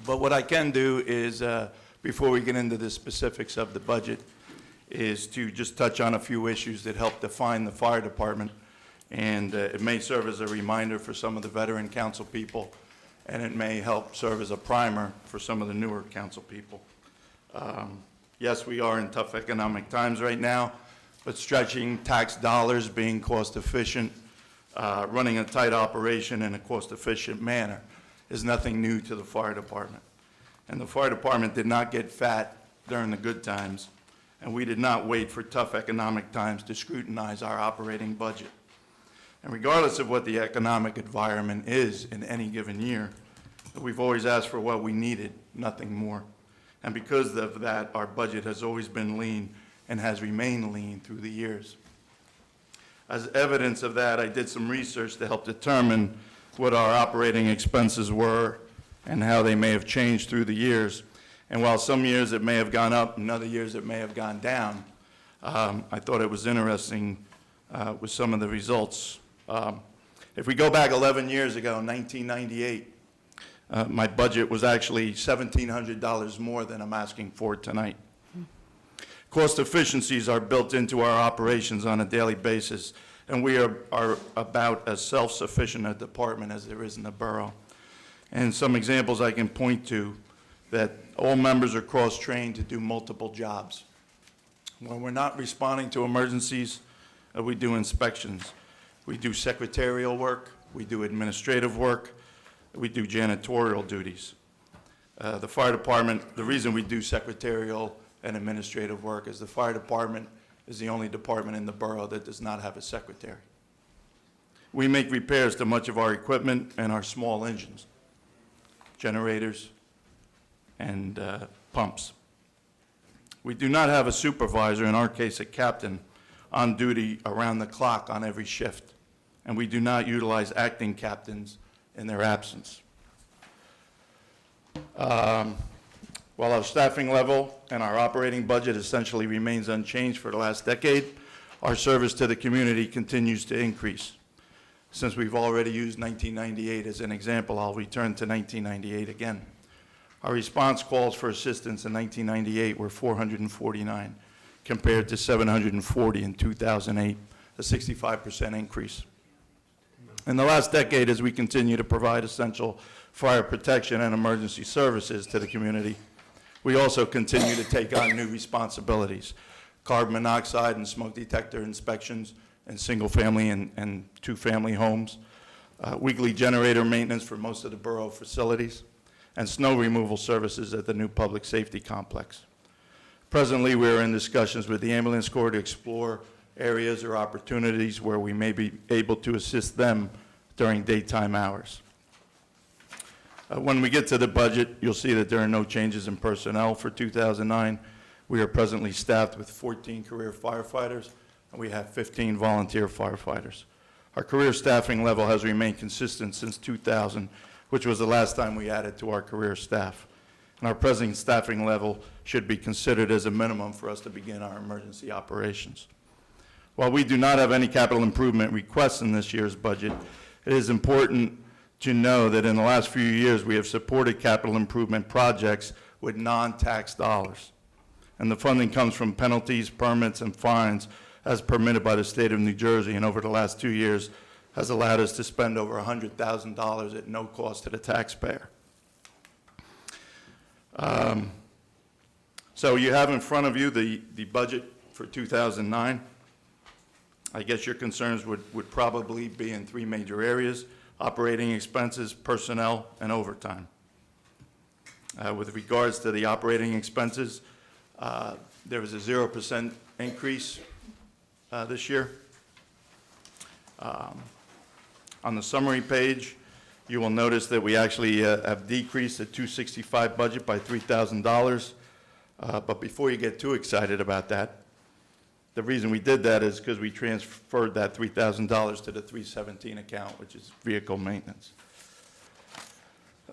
But what I can do is, before we get into the specifics of the budget, is to just touch on a few issues that help define the fire department. And it may serve as a reminder for some of the veteran council people, and it may help serve as a primer for some of the newer council people. Yes, we are in tough economic times right now, but stretching tax dollars, being cost efficient, running a tight operation in a cost efficient manner is nothing new to the fire department. And the fire department did not get fat during the good times, and we did not wait for tough economic times to scrutinize our operating budget. And regardless of what the economic environment is in any given year, we've always asked for what we needed, nothing more. And because of that, our budget has always been lean and has remained lean through the years. As evidence of that, I did some research to help determine what our operating expenses were and how they may have changed through the years. And while some years it may have gone up and other years it may have gone down, I thought it was interesting with some of the results. If we go back 11 years ago, 1998, my budget was actually $1,700 more than I'm asking for tonight. Cost efficiencies are built into our operations on a daily basis, and we are about as self-sufficient a department as there is in the borough. And some examples I can point to, that all members are cross-trained to do multiple jobs. When we're not responding to emergencies, we do inspections. We do secretarial work, we do administrative work, we do janitorial duties. The fire department, the reason we do secretarial and administrative work is the fire department is the only department in the borough that does not have a secretary. We make repairs to much of our equipment and our small engines, generators, and pumps. We do not have a supervisor, in our case a captain, on duty around the clock on every shift, and we do not utilize acting captains in their absence. While our staffing level and our operating budget essentially remains unchanged for the last decade, our service to the community continues to increase. Since we've already used 1998 as an example, I'll return to 1998 again. Our response calls for assistance in 1998 were 449, compared to 740 in 2008, a 65% increase. In the last decade, as we continue to provide essential fire protection and emergency services to the community, we also continue to take on new responsibilities: carbon monoxide and smoke detector inspections in single-family and two-family homes, weekly generator maintenance for most of the borough facilities, and snow removal services at the new public safety complex. Presently, we are in discussions with the ambulance corps to explore areas or opportunities where we may be able to assist them during daytime hours. When we get to the budget, you'll see that there are no changes in personnel for 2009. We are presently staffed with 14 career firefighters, and we have 15 volunteer firefighters. Our career staffing level has remained consistent since 2000, which was the last time we added to our career staff. And our present staffing level should be considered as a minimum for us to begin our emergency operations. While we do not have any capital improvement requests in this year's budget, it is important to know that in the last few years we have supported capital improvement projects with non-tax dollars. And the funding comes from penalties, permits, and fines as permitted by the state of New Jersey, and over the last 2 years has allowed us to spend over $100,000 at no cost to the taxpayer. So you have in front of you the budget for 2009. I guess your concerns would probably be in three major areas: operating expenses, personnel, and overtime. With regards to the operating expenses, there was a 0% increase this year. On the summary page, you will notice that we actually have decreased the 265 budget by $3,000. But before you get too excited about that, the reason we did that is because we transferred that $3,000 to the 317 account, which is vehicle maintenance.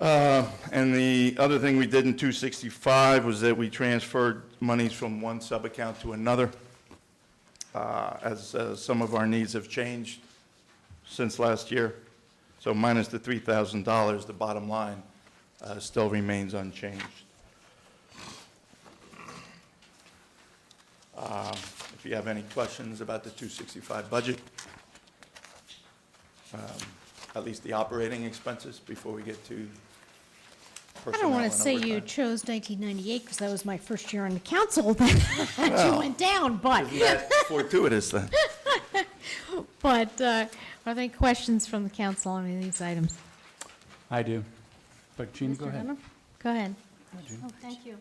And the other thing we did in 265 was that we transferred monies from one sub-account to another, as some of our needs have changed since last year. So minus the $3,000, the bottom line still remains unchanged. If you have any questions about the 265 budget, at least the operating expenses, before we get to I personnel don't want and to say you overtime. chose 1998 because that was my first year on the council that you went down, but, Isn't that fortuitous then? but are there any questions from the council on any of these items? I do. But Gina, go Mr. ahead. Dunham? Go ahead. Oh, thank you.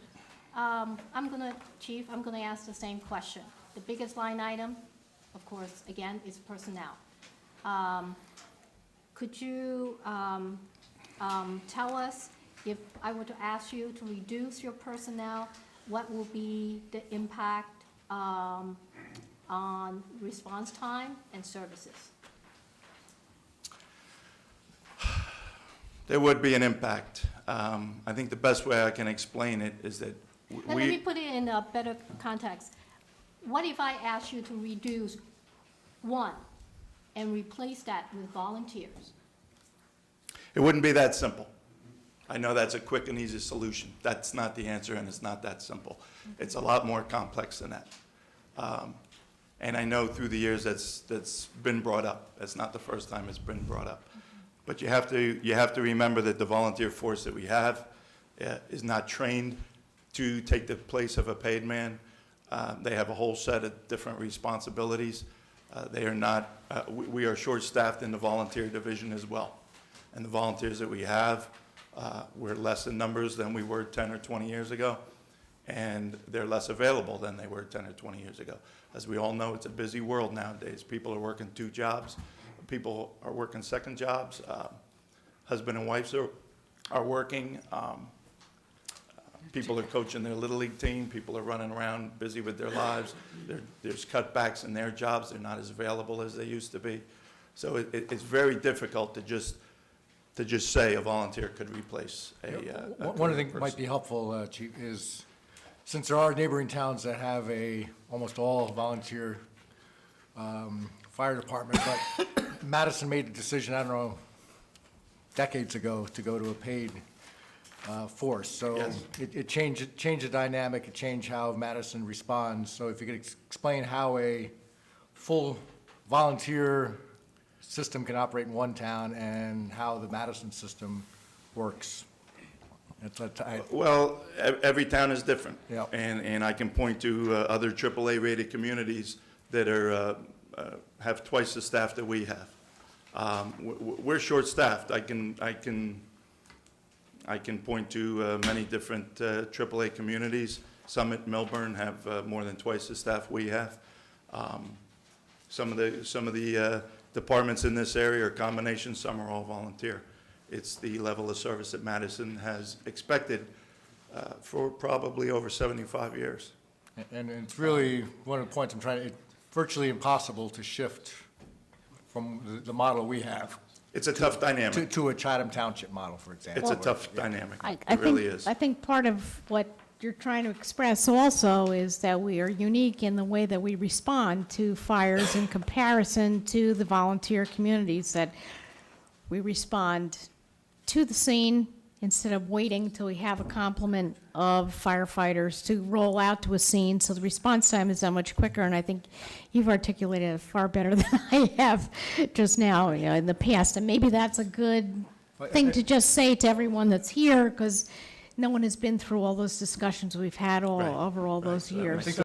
Chief, I'm going to ask the same question. The biggest line item, of course, again, is personnel. Could you tell us, if I were to ask you to reduce your personnel, what will be the impact on response time and services? There would be an impact. I think the best way I can explain it is that Let me put it in a better context. What if I asked you to reduce one and replace that with volunteers? it wouldn't be that simple. I know that's a quick and easy solution. That's not the answer, and it's not that simple. It's a lot more complex than that. And I know through the years that's been brought up. That's not the first time it's been brought up. But you have to remember that the volunteer force that we have is not trained to take the place of a paid man. They have a whole set of different responsibilities. They are not, we are short-staffed in the volunteer division as well. And the volunteers that we have, we're less in numbers than we were 10 or 20 years ago, and they're less available than they were 10 or 20 years ago. As we all know, it's a busy world nowadays. People are working 2 jobs. People are working second jobs. Husband and wives are working. People are coaching their Little League team. People are running around busy with their lives. There's cutbacks in their jobs. They're not as available as they used to be. So it's very difficult to just say a volunteer could replace a One of the things person. that might be helpful, Chief, is since there are neighboring towns that have almost all volunteer fire department, but Madison made the decision, I don't know, decades ago, to go to a paid force. So Yes. it changed the dynamic, it changed how Madison responds. So if you could explain how a full volunteer system can operate in one town and how the Madison system works. Well, every town is different. Yeah. And I can point to other AAA-rated communities that have twice the staff that we have. We're short-staffed. I can point to many different AAA communities. Summit, Melbourne have more than twice the staff we have. Some of the departments in this area are combinations. Some are all volunteer. It's the level of service that Madison has expected for probably over 75 years. And it's really one of the points it's virtually impossible to shift from the model we have It's a tough dynamic. to a Chatham Township model, for example. It's a tough dynamic. I It really think, is. I think part of what you're trying to express also is that we are unique in the way that we respond to fires in comparison to the volunteer communities, that we respond to the scene instead of waiting till we have a complement of firefighters to roll out to a scene. So the response time is that much quicker, and I think you've articulated it far better than I have just now, in the past. And maybe that's a good thing to just say to everyone that's here, because no one has been through all those discussions we've had Right. over all those That years. makes